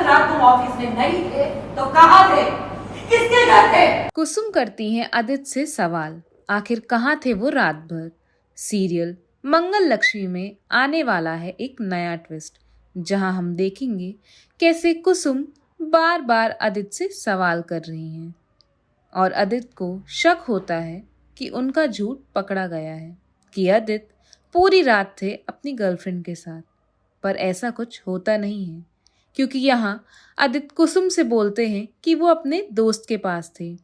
रात तुम ऑफिस में नहीं थे तो कहाँ थे? किसके घर थे? कुसुम करती हैं आदित्य से सवाल, आखिर कहाँ थे वो रात भर। सीरियल मंगल लक्ष्मी में आने वाला है एक नया ट्विस्ट, जहां हम देखेंगे कैसे कुसुम बार बार आदित्य से सवाल कर रही हैं और आदित्य को शक होता है कि उनका झूठ पकड़ा गया है कि आदित्य पूरी रात थे अपनी गर्लफ्रेंड के साथ। पर ऐसा कुछ होता नहीं है, क्योंकि यहाँ आदित्य कुसुम से बोलते हैं कि वो अपने दोस्त के पास थे।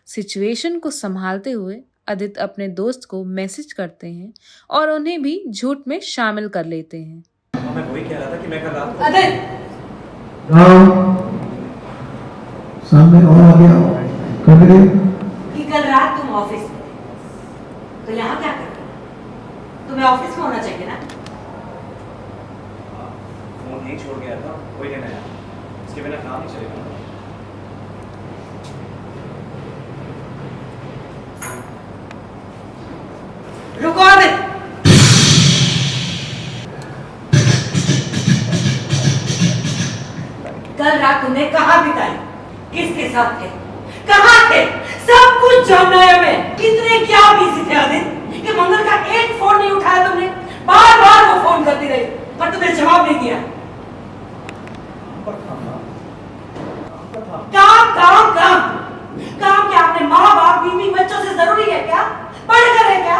सिचुएशन को संभालते हुए आदित्य अपने दोस्त को मैसेज करते हैं और उन्हें भी झूठ में शामिल कर लेते हैं। मैं वही कह रहा था कि मैं कल रात को सामने और आ गया कि कल रात तुम ऑफिस में थे, तो यहाँ क्या कर रहे हो? तुम्हें ऑफिस में होना चाहिए ना। फोन यहीं छोड़ गया था, कोई लेने आया। इसके बिना काम नहीं चलेगा। रुको आदित्य, कल रात तुमने कहाँ बिताई? किसके साथ थे? कहाँ थे? सब कुछ जानना है हमें। इतने क्या बिजी थे आदित्य कि मंगल का एक फोन नहीं उठाया तुमने? बार बार वो फोन करती रही पर तुमने जवाब नहीं दिया। काम काम काम काम क्या अपने माँ बाप बीवी बच्चों से जरूरी है क्या? पढ़कर है क्या?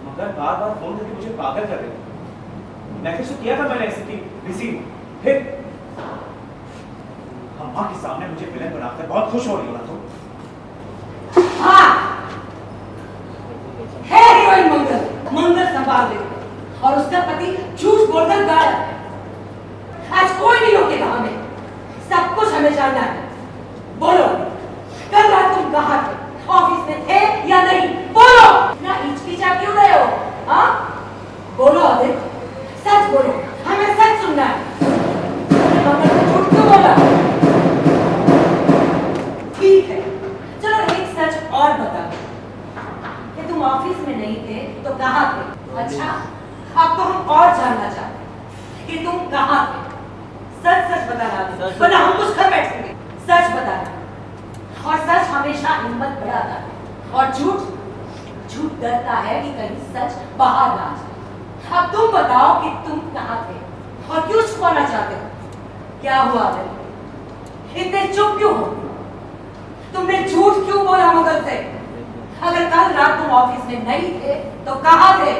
मगर बार बार फोन करके मुझे पागल कर रहे थे। मैसेज तो किया था मैंने ऐसे कि बिजी, फिर अम्मा के सामने मुझे विलन बनाकर बहुत खुश हो रही हो ना तुम। हाँ, है हीरोइन मंगल, मंगल संभाल रही है और उसका पति झूठ बोलकर गायब है। आज कोई नहीं रोकेगा हमें, सब कुछ हमें जानना है। बोलो, कल रात तुम कहाँ थे? ऑफिस में थे या नहीं? बोलो ना, हिचकिचा क्यों रहे हो? हाँ बोलो आदित्य, सच बोलो, हमें सच सुनना है। मंगल को झूठ क्यों बोला? ठीक है, चलो एक सच और बता कि तुम ऑफिस में नहीं थे तो कहाँ थे? अच्छा, अब तो हम और जानना चाहते हैं कि तुम कहाँ थे। सच सच बताना, वरना हम कुछ कर बैठेंगे। सच बताना, और सच हमेशा हिम्मत बढ़ाता है और झूठ झूठ डरता है कि कहीं सच बाहर ना आ जाए। अब तुम बताओ कि तुम कहाँ थे और क्यों छुपाना चाहते हो? क्या हुआ आदित्य, इतने चुप क्यों हो? तुमने झूठ क्यों बोला मंगल से? अगर कल रात तुम ऑफिस में नहीं थे तो कहाँ थे?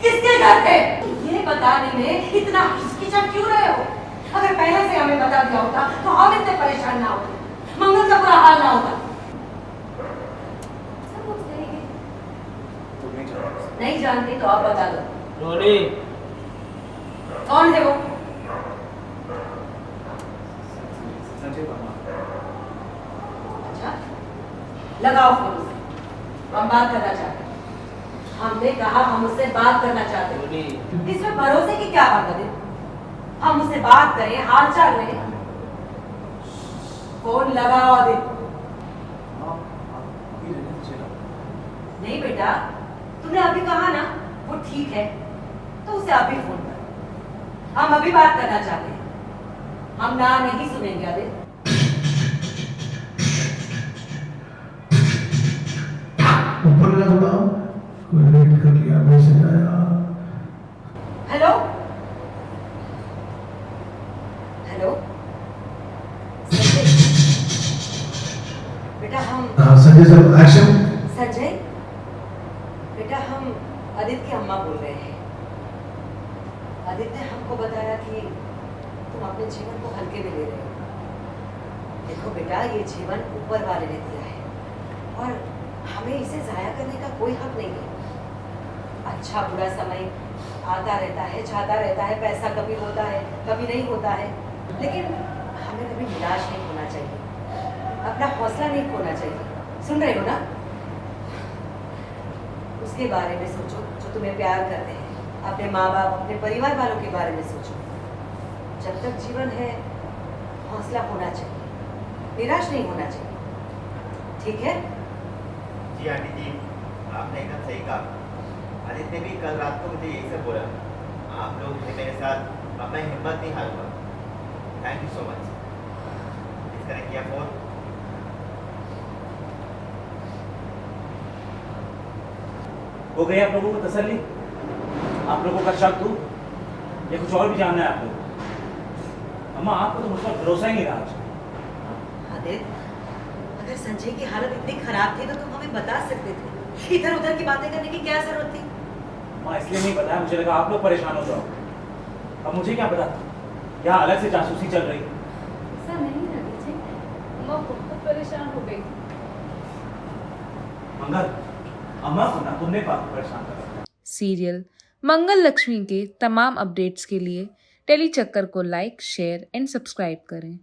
किसके घर थे? ये बताने में इतना हिचकिचा क्यों रहे हो? अगर पहले से हमें बता दिया होता तो हम इतने परेशान ना होते, मंगल का बुरा हाल ना होता। सब कुछ करेंगे। तुम नहीं जानते। नहीं जानती तो आप बता दो। रोनी, कौन है वो? संजय वर्मा। अच्छा, लगाओ फोन उसे, हम बात करना चाहते हैं। हमने कहा हम उससे बात करना चाहते हैं। रोनी, इसमें भरोसे की क्या बात है? हम उससे बात करें, हाल चाल लें। फोन लगाओ आदित्य। नहीं बेटा, तुमने अभी कहा ना वो ठीक है, तो उसे अभी फोन करो। हम अभी बात करना चाहते हैं, हम ना नहीं सुनेंगे आदित्य। ऊपर लगा कोई वेट कर लिया, मैसेज आया। हेलो हेलो संजय, बेटा हम संजय सर, एक्शन। संजय बेटा, हम आदित्य की अम्मा बोल रहे हैं। आदित्य ने हमको बताया कि तुम अपने जीवन को हल्के में ले रहे हो। देखो बेटा, ये जीवन ऊपर वाले ने दिया है और हमें इसे जाया करने का कोई हक नहीं है। अच्छा बुरा समय आता रहता है, जाता रहता है, पैसा कभी होता है कभी नहीं होता है, लेकिन हमें कभी निराश नहीं होना चाहिए, अपना हौसला नहीं खोना चाहिए। सुन रहे हो ना? उसके बारे में सोचो जो तुम्हें प्यार करते हैं, अपने माँ बाप, अपने परिवार वालों के बारे में सोचो। जब तक जीवन है हौसला होना चाहिए, निराश नहीं होना चाहिए, ठीक है? जी आंटी जी, आपने एकदम सही कहा। आदित्य ने भी कल रात को मुझे यही सब बोला। आप लोग थे मेरे साथ अब मैं हिम्मत नहीं हारूंगा। Thank you so much. Disconnect किया फोन। हो गई आप लोगों को तसल्ली? आप लोगों का शक दूं या कुछ और भी जानना है आप लोगों को? अम्मा आपको तो मुझ पर भरोसा ही नहीं रहा आज। आदित्य, अगर संजय की हालत इतनी खराब थी तो तुम हमें बता सकते थे। इधर उधर की बातें करने की क्या जरूरत थी? माँ इसलिए नहीं बताया, मुझे लगा आप लोग परेशान हो जाओ। अब मुझे क्या पता यहाँ अलग से जासूसी चल रही। ऐसा नहीं है जी, अम्मा बहुत परेशान हो गई। मंगल, अम्मा को ना तुमने परेशान करा। सीरियल मंगल लक्ष्मी के तमाम अपडेट्स के लिए टेली चक्कर को लाइक, शेयर एंड सब्सक्राइब करें।